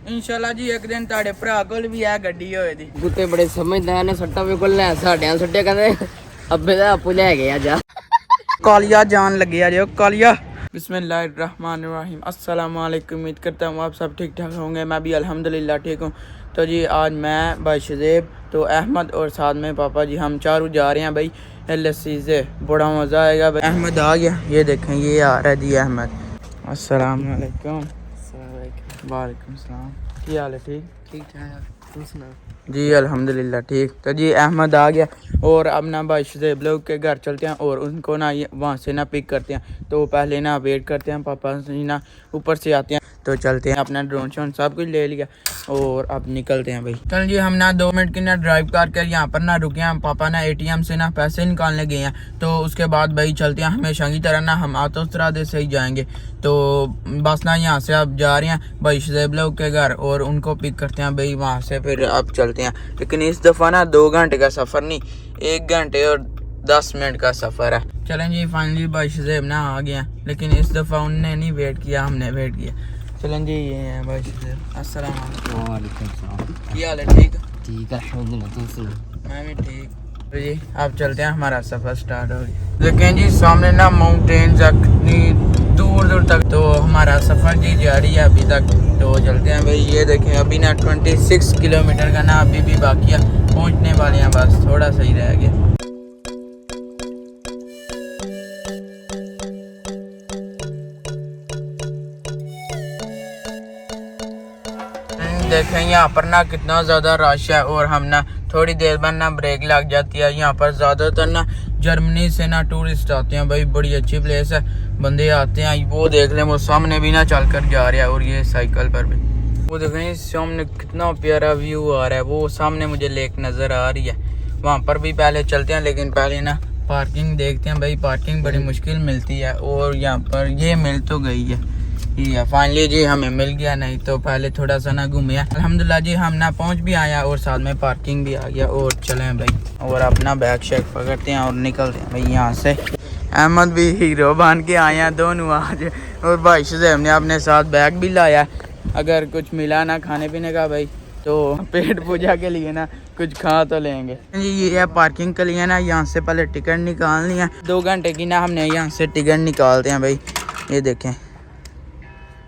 इंशाल्लाह जी एक दिन ताड़े भरा कोल भी है गड्डी होए दी। कुत्ते बड़े समझदार ने सट्टा वे कोल ले साडियां सट्टे कहंदे अब्बे दा आपू ले गया जा कालिया जान लगे आ जो कालिया। बिस्मिल्लाहिर्रहमानिर्रहीम अस्सलाम वालेकुम। उम्मीद करता हूँ आप सब ठीक ठाक होंगे। मैं भी अल्हम्दुलिल्लाह ठीक हूँ। तो जी आज मैं भाई शज़ेब तो अहमद और साथ में पापा जी हम चारों जा रहे हैं भाई लस्सी से। बड़ा मज़ा आएगा भाई। अहमद आ गया, ये देखें ये आ रहा है जी अहमद। अस्सलाम वालेकुम। वालेकुम सलाम। क्या हाल है? ठीक ठीक ठाक तू सुना? जी अल्हम्दुलिल्लाह ठीक। तो जी अहमद आ गया और अब ना भाई शज़ेब लोग के घर चलते हैं और उनको ना वहाँ से ना पिक करते हैं। तो पहले ना वेट करते हैं पापा से ना ऊपर से आते हैं तो चलते हैं। अपना ड्रोन शोन सब कुछ ले लिया और अब निकलते हैं भाई। चल जी हम ना 2 मिनट की ना ड्राइव करके यहाँ पर ना रुके हैं। पापा ना ATM से ना पैसे निकालने गए हैं तो उसके बाद भाई चलते हैं। हमेशा की तरह ना हम आतोस्त्रादे से ही जाएंगे। तो बस ना यहाँ से अब जा रहे हैं भाई शज़ेब लोग के घर और उनको पिक करते हैं भाई वहाँ से फिर अब चलते हैं। लेकिन इस दफ़ा ना 2 घंटे का सफ़र नहीं 1 घंटे और 10 मिनट का सफ़र है। चलें जी फाइनली भाई शज़ेब ना आ गए हैं लेकिन इस दफ़ा उनने नहीं वेट किया, हमने वेट किया। चलें जी ये हैं भाई शज़ेब। अस्सलाम वालेकुम सलाम। क्या हाल है? ठीक ठीक है अल्हम्दुलिल्लाह तू सुना? मैं भी ठीक। तो जी अब चलते हैं, हमारा सफ़र स्टार्ट हो गया। देखें जी सामने ना माउंटेन्स कितनी दूर दूर तक। तो हमारा सफ़र जी जारी है अभी तक। तो चलते हैं भाई। ये देखें अभी ना 26 किलोमीटर का ना अभी भी बाकी है, पहुंचने वाले हैं बस, थोड़ा सही रह गया। देखें यहाँ पर ना कितना ज़्यादा रश है और हम ना थोड़ी देर बाद ना ब्रेक लग जाती है। यहाँ पर ज़्यादातर ना जर्मनी से ना टूरिस्ट आते हैं भाई, बड़ी अच्छी प्लेस है। बंदे आते हैं, वो देख लें वो सामने भी ना चल कर जा रहा है और ये साइकिल पर भी वो देखें सामने कितना प्यारा व्यू आ रहा है। वो सामने मुझे लेक नज़र आ रही है, वहाँ पर भी पहले चलते हैं। लेकिन पहले ना पार्किंग देखते हैं भाई, पार्किंग बड़ी मुश्किल मिलती है और यहाँ पर ये मिल तो गई है ये फाइनली जी हमें मिल गया, नहीं तो पहले थोड़ा सा ना घूमे। अल्हम्दुलिल्लाह जी हम ना पहुंच भी आया और साथ में पार्किंग भी आ गया। और चलें भाई और अपना बैग शैग पकड़ते हैं और निकलते हैं भाई यहाँ से। अहमद भी हीरो बन के आए हैं दोनों आज और भाई शज़ेब ने अपने साथ बैग भी लाया। अगर कुछ मिला ना खाने पीने का भाई तो पेट पूजा के लिए ना कुछ खा तो लेंगे जी। ये है पार्किंग के लिए ना, यहाँ से पहले टिकट निकालनी है। 2 घंटे की ना हमने यहाँ से टिकट निकालते हैं भाई, ये देखें।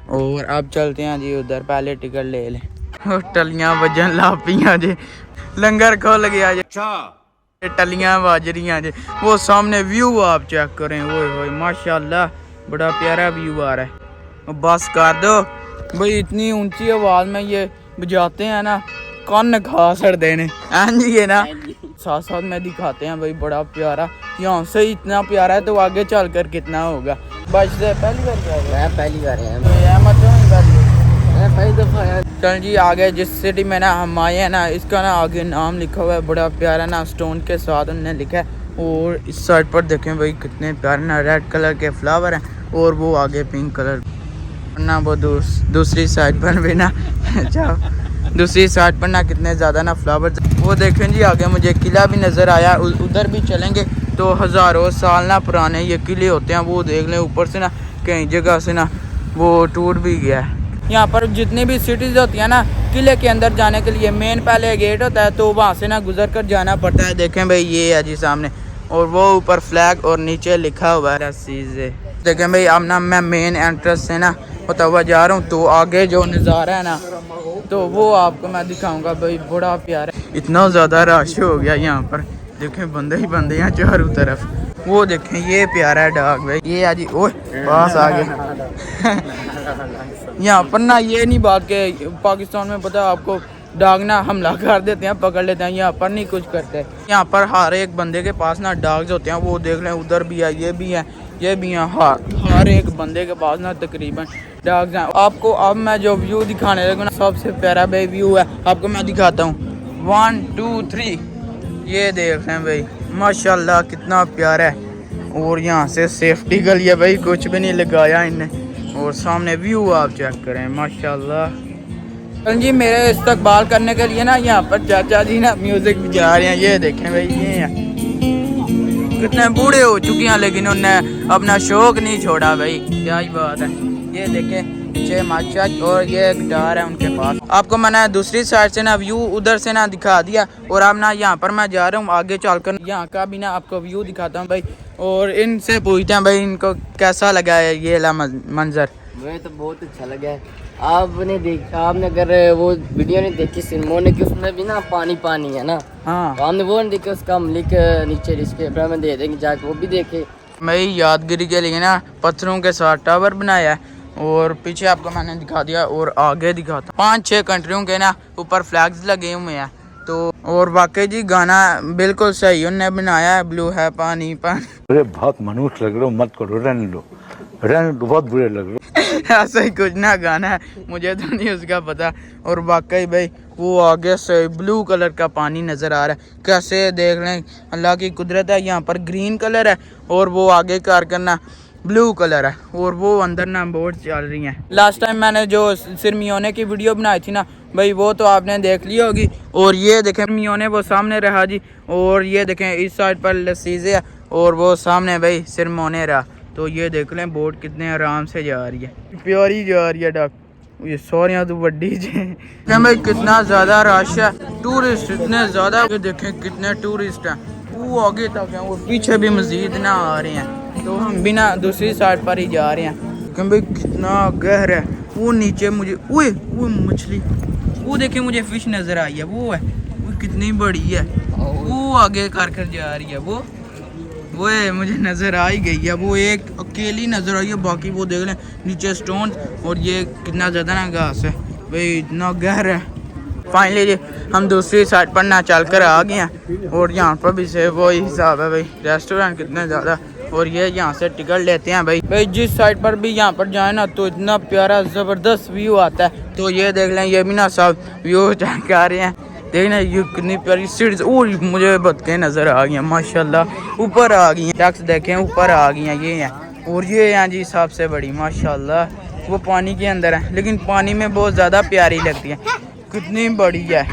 और अब चलते हैं जी उधर, पहले टिकट ले लें। टलियां बजन लापियां जी, लंगर खोल गया जी। अच्छा टलियां बज रही जी। वो सामने व्यू आप चेक करें, ओए होए माशाल्लाह बड़ा प्यारा व्यू आ रहा है। बस कर दो भाई, इतनी ऊंची आवाज़ में ये बजाते हैं ना कान खा सड़ते हैं। जी ये ना साथ साथ में दिखाते हैं भाई, बड़ा प्यारा। यहाँ से इतना प्यारा है तो आगे चल कर कितना होगा। बस से पहली बार क्या है? मैं पहली बार आया, मैं पहली दफा आया। चल जी आगे जिस सिटी में ना हम आए हैं ना, इसका ना आगे नाम लिखा हुआ है बड़ा प्यारा ना स्टोन के साथ उन्होंने लिखा है। और इस साइड पर देखें भाई कितने प्यारे ना रेड कलर के फ्लावर हैं और वो आगे पिंक कलर ना। वो दूसरी साइड पर भी ना दूसरी साइड पर ना कितने ज़्यादा ना फ्लावर। वो देखें जी आगे मुझे किला भी नज़र आया, उधर भी चलेंगे तो हज़ारों साल ना पुराने ये किले होते हैं। वो देख लें ऊपर से ना कई जगह से ना वो टूट भी गया है। यहाँ पर जितनी भी सिटीज़ होती हैं ना, किले के अंदर जाने के लिए मेन पहले गेट होता है तो वहाँ से ना गुजर कर जाना पड़ता है। देखें भाई ये है जी सामने, और वो ऊपर फ्लैग और नीचे लिखा हुआ है चीज़ें। देखें भाई अब ना मैं मेन एंट्रेंस से ना होता हुआ जा रहा हूँ तो आगे जो नज़ारा है ना तो वो आपको मैं दिखाऊंगा भाई, बड़ा प्यारा। इतना ज़्यादा रश हो गया यहाँ पर, देखें बंदे ही बंदे हैं चारों तरफ। वो देखें ये प्यारा है डाग भाई, ये आज ओह पास आ गए। यहाँ पर ना ये नहीं बात के पाकिस्तान में पता है आपको डाग ना हमला कर देते हैं, पकड़ लेते हैं। यहाँ पर नहीं कुछ करते। यहाँ पर हर एक बंदे के पास ना डॉग्स होते हैं। वो देख लें उधर भी है, ये भी है, ये भी है। हर एक बंदे के पास ना तकरीबन डॉग्स हैं। आपको अब मैं जो व्यू दिखाने लगा ना सबसे प्यारा भाई व्यू है, आपको मैं दिखाता हूँ। 1 2 3 ये देख लें भाई माशाल्लाह कितना प्यारा है। और यहाँ से सेफ्टी के लिए भाई कुछ भी नहीं लगाया इनने। और सामने व्यू आप चेक करें माशाल्लाह। जी मेरे इस्तकबाल करने के लिए ना यहाँ पर चाचा जी ना म्यूजिक बजा रहे हैं। ये देखें भाई ये हैं कितने बूढ़े हो चुके हैं लेकिन उन्होंने अपना शौक नहीं छोड़ा भाई, क्या ही बात है। ये देखें 6 माचा और ये गिटार है उनके पास। आपको मैंने दूसरी साइड से ना व्यू उधर से ना दिखा दिया और अब ना यहाँ पर मैं जा रहा हूँ आगे चलकर यहाँ का भी ना आपको व्यू दिखाता हूँ भाई। और इनसे पूछते हैं भाई इनको कैसा लगा है ये ला मंजर। मुझे तो बहुत अच्छा लगा है। आपने अगर वो वीडियो नहीं देखी सिरमौनी की, उसमें भी ना पानी पानी है ना। हाँ तो हमने वो नहीं देखा, उसका हम लिख नीचे डिस्क्रिप्शन में दे देंगे, जाके वो भी देखे। भाई यादगिरी के लिए ना पत्थरों के साथ टावर बनाया है और पीछे आपको मैंने दिखा दिया और आगे दिखाता 5-6 कंट्रियों के ना ऊपर फ्लैग्स लगे हुए हैं। तो और वाकई जी गाना बिल्कुल सही उन्होंने बनाया है, ब्लू है पानी पानी। अरे बहुत मनुष्य लग रहे हो, मत करो, रहने दो, बहुत बुरे लग रहे हो। ऐसा ही कुछ ना गाना है, मुझे तो नहीं उसका पता। और वाकई भाई वो आगे से ब्लू कलर का पानी नज़र आ रहा है, कैसे देख लें अल्लाह की कुदरत है। यहाँ पर ग्रीन कलर है और वो आगे कार करना ब्लू कलर है और वो अंदर ना बोट चल रही हैं। लास्ट टाइम मैंने जो सिरमियोने की वीडियो बनाई थी ना भाई, वो तो आपने देख ली होगी। और ये देखें मियोने वो सामने रहा जी, और ये देखें इस साइड पर लसीजे है और वो सामने भाई सिरमौने रहा। तो ये देख लें बोट कितने आराम से जा रही है, प्यारी जा रही है डॉक। ये सॉरी तो वड्डी जी भाई कितना ज़्यादा रश है, टूरिस्ट इतने ज़्यादा। ये देखें कितने टूरिस्ट हैं, वो आगे तक हैं और पीछे भी मज़ीद ना आ रहे हैं। तो हम भी ना दूसरी साइड पर ही जा रहे हैं क्योंकि भाई कितना गहरा है। वो नीचे मुझे वो मछली, वो देखे मुझे फिश नज़र आई है, वो है वो कितनी बड़ी है, वो आगे कर जा रही है। वो मुझे नज़र आ ही गई है, वो एक अकेली नज़र आई है, बाकी वो देख लें नीचे स्टोन और ये कितना ज़्यादा ना घास है भाई, इतना गहरा है। फाइनली हम दूसरी साइड पर ना चल कर आ गए हैं और यहाँ पर भी से वही हिसाब है भाई, रेस्टोरेंट कितने ज़्यादा। और ये यहाँ से टिकट लेते हैं भाई जिस साइड पर भी यहाँ पर जाए ना तो इतना प्यारा ज़बरदस्त व्यू आता है। तो ये देख लें ये भी ना सब व्यू चेक आ रहे हैं, देखना ये कितनी प्यारी सीढ़ी। और मुझे बतखें नज़र आ गई हैं माशाल्लाह, ऊपर आ गई हैं, टैक्स देखें ऊपर आ गई हैं ये हैं। और ये हैं जी सबसे बड़ी माशाल्लाह, वो पानी के अंदर है लेकिन पानी में बहुत ज़्यादा प्यारी लगती है, कितनी बड़ी है।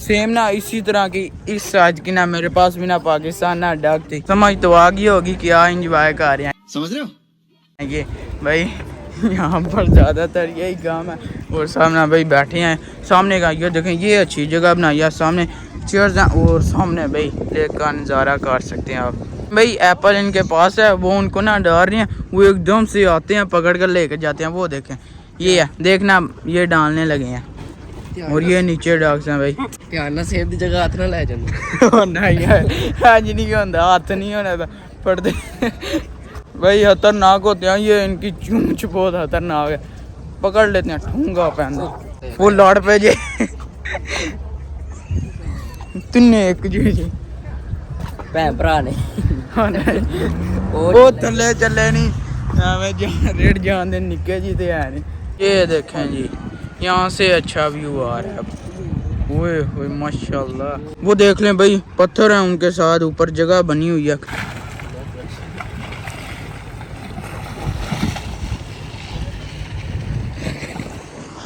सेम ना इसी तरह की इस साइज की ना मेरे पास भी ना पाकिस्तान ना डक थी, समझ तो आ गई होगी क्या इंजॉय कर रहे हैं, समझ रहे हो। ये भाई यहाँ पर ज़्यादातर यही काम है और सामने भाई बैठे हैं, सामने का ये देखें ये अच्छी जगह बनाई है, सामने चेयर्स हैं और सामने भाई लेक का नज़ारा कर सकते हैं आप। भाई एप्पल इनके पास है, वो उनको ना डाल रही हैं, वो एकदम से आते हैं पकड़ कर लेकर जाते हैं। वो देखें ये है, देखना ये डालने लगे हैं और ये नीचे डॉग्स हैं भाई। ध्यान ना सेब दी जगह हाथ ना ले जाओ। नहीं आज नहीं होता, हाथ नहीं होना था पड़ते भाई, खतरनाक होते हैं ये, इनकी चूंच बहुत खतरनाक है, पकड़ लेते हैं ठूंगा पहन वो लौट पे जे तुन्ने एक जी भैन भरा ने वो थले चले नहीं रेड जान दे निके जी थे है नहीं। ये देखें जी यहाँ से अच्छा व्यू आ रहा है, ओए माशाल्लाह। वो देख लें भाई पत्थर हैं उनके साथ ऊपर जगह बनी हुई है।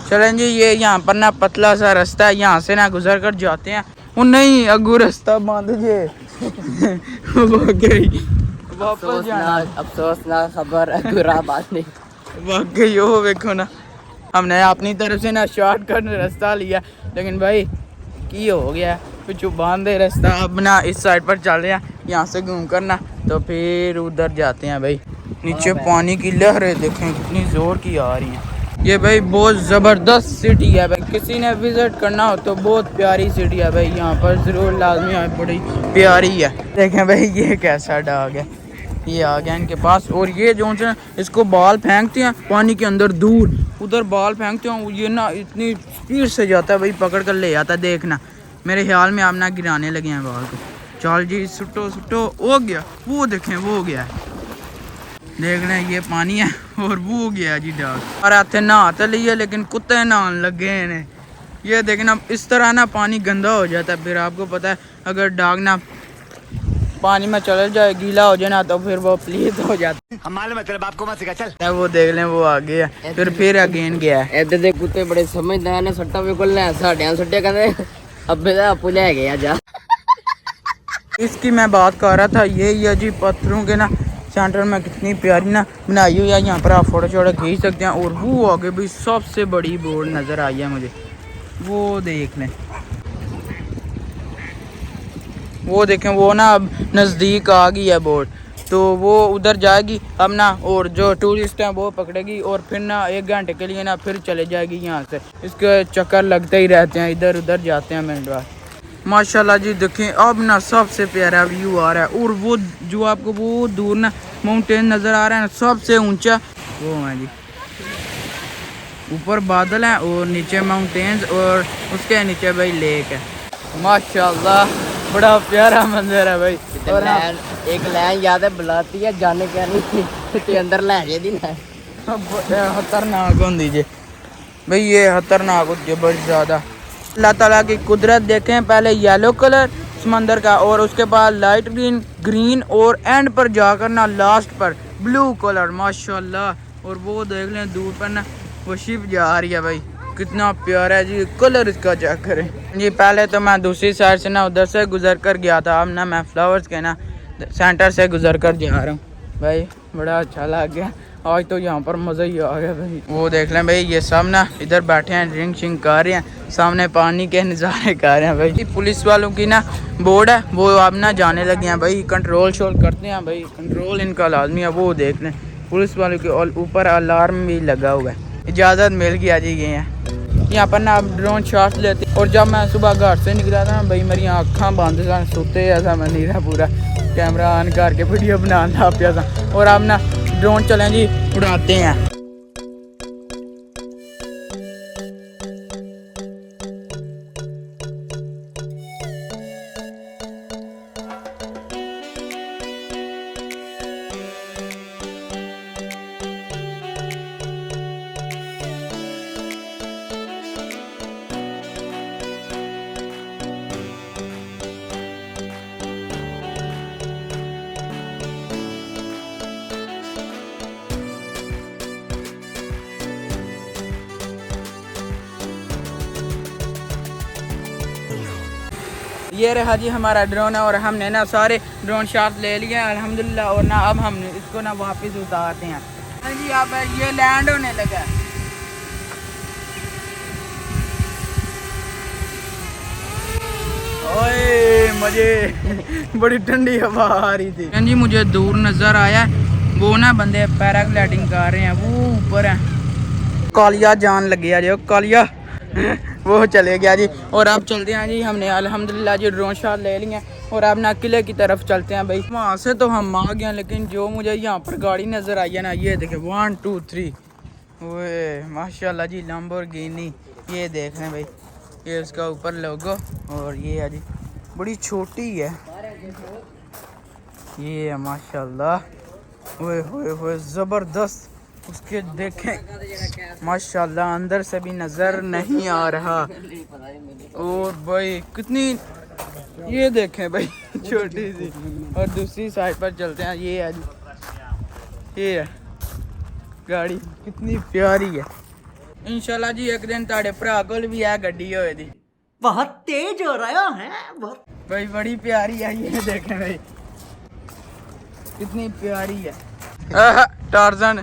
चलें जी ये यहाँ पर ना पतला सा रास्ता है, यहाँ से ना गुजर कर जाते हैं। वो नहीं अगू रास्ता बांध जे वापस जाना, अफसोस ना खबर अगुरा बात नहीं। वाकई हो देखो ना, हमने अपनी तरफ से ना शॉर्टकट रास्ता लिया लेकिन भाई की हो गया कुछ बांधे रास्ता। अब ना इस साइड पर चल रहे हैं, यहाँ से घूम कर ना तो फिर उधर जाते हैं भाई। नीचे पानी की लहरें देखें कितनी जोर की आ रही हैं। ये भाई बहुत ज़बरदस्त सिटी है भाई, किसी ने विज़िट करना हो तो बहुत प्यारी सिटी है भाई, यहाँ पर ज़रूर लाजमी है, बड़ी प्यारी है। देखें भाई ये कैसा डॉग है, ये आ गया इनके पास। और ये जो है इसको बाल फेंकते हैं पानी के अंदर दूर, उधर बाल फेंकते हैं, ये ना इतनी स्पीड से जाता है भाई, पकड़ कर ले आता है। देखना मेरे ख्याल में आप ना गिराने लगे हैं बाल को। चल जी सुटो सुटो हो गया, वो देखें वो हो गया, देख लें ये पानी है और वो हो गया जी डॉग। और आते नहा तो लिए लेकिन कुत्ते नहाने लगे हैं। ये देखना इस तरह ना पानी गंदा हो जाता है, फिर आपको पता है अगर डॉग ना पानी में चल जाए गीला हो जाए ना तो फिर वो प्लीज हो जाता है। हमारे मतलब आपको मत सिखा चल। वो देख लें वो आ गया फिर अगेन गया है। इधर दे कुत्ते बड़े समझदार ने, सट्टा भी कोल ले साढ़े सट्टे कहते अब्बे दा आपू ले गया जा। इसकी मैं बात कर रहा था, ये जी पत्थरों के ना सेंटर में कितनी प्यारी ना बनाई हुई है। यहाँ पर आप फोटो शोटो खींच सकते हैं। और वो आगे भी सबसे बड़ी बोर्ड नज़र आई है मुझे, वो देख लें, वो देखें, वो ना अब नज़दीक आ गई है बोर्ड, तो वो उधर जाएगी अब ना, और जो टूरिस्ट हैं वो पकड़ेगी और फिर ना 1 घंटे के लिए ना फिर चले जाएगी यहाँ से। इसके चक्कर लगते ही रहते हैं, इधर उधर जाते हैं मिनट बाद। माशाल्लाह जी देखें, अब ना सबसे प्यारा व्यू आ रहा है। और वो जो आपको वो दूर ना माउंटेन नज़र आ रहा है ना, सबसे ऊंचा वो है जी, ऊपर बादल हैं और नीचे माउंटेन्स और उसके नीचे भाई लेक है। माशाल्लाह बड़ा प्यारा मंजर है भाई। और एक लाइन याद है, बुलाती है जाने क्या नहीं ते अंदर ले जाए दी ना, खतरनाक होती जी भाई, ये खतरनाक होती है बड़ी ज़्यादा। अल्लाह ताला की कुदरत देखें, पहले येलो कलर समंदर का और उसके बाद लाइट ग्रीन, ग्रीन और एंड पर जाकर ना लास्ट पर ब्लू कलर, माशाल्लाह। और वो देख लें दूर पर ना वो शिप जा रही है भाई, कितना प्यारा है जी, कलर इसका चेक करें जी। पहले तो मैं दूसरी साइड से ना उधर से गुजर कर गया था, अब ना मैं फ्लावर्स के ना सेंटर से गुजर कर जा रहा हूँ भाई, बड़ा अच्छा लग गया आज तो, यहाँ पर मज़ा ही आ गया भाई। वो देख लें भाई, ये सब ना इधर बैठे हैं, ड्रिंक शिंक कर रहे हैं, सामने पानी के नज़ारे कर रहे हैं भाई। पुलिस वालों की ना बोर्ड है, वो अब ना जाने लगे हैं भाई, कंट्रोल शोल करते हैं भाई, कंट्रोल इनका लाजमी है। वो देख लें पुलिस वालों के, और ऊपर अलार्म भी लगा हुआ है, इजाज़त मिल गई जी गए हैं। यहाँ पर ना आप ड्रोन शॉट लेते। और जब मैं सुबह घर से निकला था ना भाई, मेरी आँखां बंद था, सोते ऐसा मैं नहीं रहा, पूरा कैमरा ऑन करके वीडियो बनाना लग पिया था। और अब ना ड्रोन चलें जी, उड़ाते हैं। ये रहा जी हमारा ड्रोन है, और हमने ना सारे ड्रोन शॉट ले लिए अल्हम्दुलिल्लाह। और ना अब हम इसको ना वापस उतारते हैं। हाँ जी, अब ये लैंड होने लगा। ओए मजे बड़ी ठंडी हवा आ रही थी। हाँ जी, मुझे दूर नज़र आया वो ना बंदे पैराग्लाइडिंग कर रहे हैं, वो ऊपर है। कालिया जान लगे आ जो कालिया वो चले गया जी। और अब चलते हैं जी, हमने अल्हम्दुलिल्लाह जी ड्रोन शॉट ले लिए हैं। और अब ना किले की तरफ चलते हैं भाई। वहाँ से तो हम आ गए, लेकिन जो मुझे यहाँ पर गाड़ी नज़र आई है ना, ये देखे 1 2 3, ओए माशाल्लाह जी लैम्बोर्गिनी, ये देख रहे हैं भाई, ये उसका ऊपर लोगो। और ये है जी बड़ी छोटी है, ये है माशाल्लाह, ओए होए होए ज़बरदस्त। उसके देखें माशाल्लाह अंदर से भी नज़र नहीं आ रहा। और भाई कितनी, ये देखें भाई छोटी सी। और दूसरी साइड पर चलते हैं, ये है जी, ये है गाड़ी, कितनी प्यारी है। इंशाल्लाह जी एक दिन ताड़े भरा कोल भी है गड्डी होए दी, बहुत तेज हो रहा है बहुत। भाई बड़ी प्यारी है, ये देखें भाई कितनी प्यारी है। टार्जन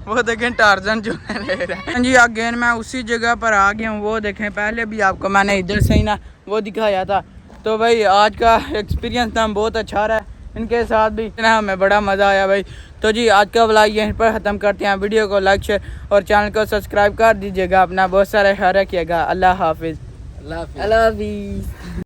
वो देखें टार्जन जो ले रहा है जी। अगेन मैं उसी जगह पर आ गया हूँ, वो देखें पहले भी आपको मैंने इधर से ही ना वो दिखाया था। तो भाई आज का एक्सपीरियंस ना बहुत अच्छा रहा, इनके साथ भी ना हमें बड़ा मज़ा आया भाई। तो जी आज का व्लॉग यहीं पर ख़त्म करते हैं। वीडियो को लाइक शेयर और चैनल को सब्सक्राइब कर दीजिएगा। अपना बहुत सारा ख्याल रखिएगा। अल्लाह हाफिज़। अल्लाह हाफिज़।